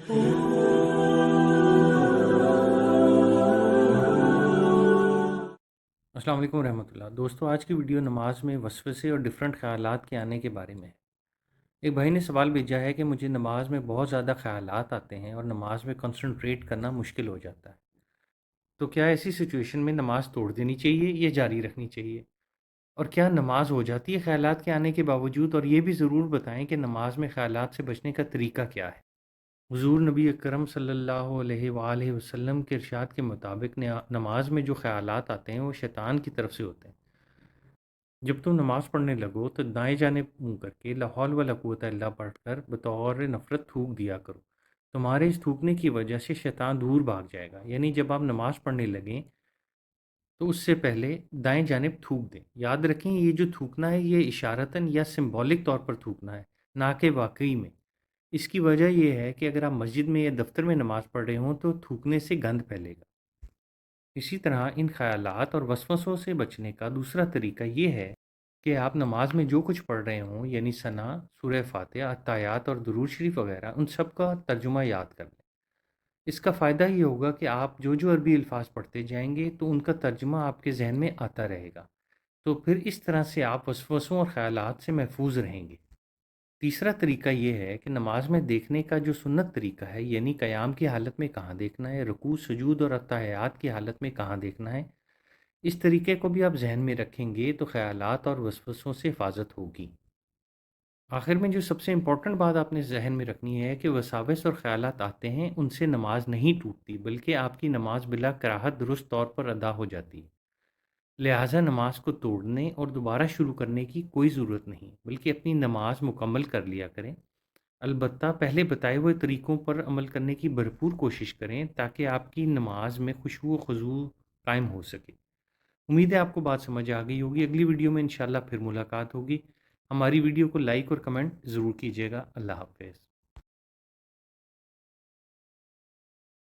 अस्सलाम वालेकुम रहमतुल्लाह। दोस्तों, आज की वीडियो नमाज में वसवसे और डिफरेंट ख़यालात के आने के बारे में है। एक भाई ने सवाल भेजा है कि मुझे नमाज में बहुत ज़्यादा ख़यालात आते हैं और नमाज में कंसंट्रेट करना मुश्किल हो जाता है। तो क्या ऐसी सिचुएशन में नमाज तोड़ देनी चाहिए या जारी रखनी चाहिए? और क्या नमाज हो जाती है ख़यालात के आने के बावजूद? और ये भी ज़रूर बताएं कि नमाज में ख़यालात से बचने का तरीका क्या है। हुज़ूर नबी अकरम सल्लल्लाहु अलैहि वसल्लम के इरशाद के मुताबिक नमाज में जो ख़यालात आते हैं वो शैतान की तरफ से होते हैं। जब तुम नमाज़ पढ़ने लगो तो दाएं जानिब मुँह करके ला हौल वला कुव्वता इल्ला पढ़कर बतौर नफ़रत थूक दिया करो। तुम्हारे इस थूकने की वजह से शैतान दूर भाग जाएगा। यानी जब आप नमाज़ पढ़ने लगें तो उससे पहले दाएं जानिब थूक दें। याद रखें, ये जो थूकना है ये इशारतन या सिंबॉलिक तौर पर थूकना है, ना कि वाकई में। इसकी वजह यह है कि अगर आप मस्जिद में या दफ्तर में नमाज़ पढ़ रहे हों तो थूकने से गंध फैलेगा। इसी तरह इन ख़यालात और वसवसों से बचने का दूसरा तरीका ये है कि आप नमाज में जो कुछ पढ़ रहे हों, यानी सना, सूरह फातिहा, अत्तायात और दुरूद शरीफ वगैरह, उन सब का तर्जुमा याद कर लें। इसका फ़ायदा ये होगा कि आप जो जो अरबी अल्फाज पढ़ते जाएंगे तो उनका तर्जुमा आपके जहन में आता रहेगा। तो फिर इस तरह से आप वसवसों और ख़यालात से महफूज रहेंगे। तीसरा तरीका ये है कि नमाज में देखने का जो सुन्नत तरीका है, यानी क़याम की हालत में कहाँ देखना है, रुकू, सुजूद और अत्ताहियात की हालत में कहाँ देखना है, इस तरीके को भी आप जहन में रखेंगे तो ख़यालात और वसवसों से हिफाजत होगी। आखिर में जो सबसे इम्पोर्टेंट बात आपने जहन में रखनी है कि वसावस और ख़यालात आते हैं, उनसे नमाज नहीं टूटती, बल्कि आपकी नमाज बिला कराहत दुरुस्त तौर पर अदा हो जाती है। लिहाजा नमाज को तोड़ने और दोबारा शुरू करने की कोई ज़रूरत नहीं, बल्कि अपनी नमाज मुकम्मल कर लिया करें। अलबत्ता पहले बताए हुए तरीकों पर अमल करने की भरपूर कोशिश करें ताकि आपकी नमाज में खुशू व खुजू कायम हो सके। उम्मीद है आपको बात समझ आ गई होगी। अगली वीडियो में इंशाल्लाह फिर मुलाकात होगी। हमारी वीडियो को लाइक और कमेंट ज़रूर कीजिएगा। अल्लाह हाफ़िज़।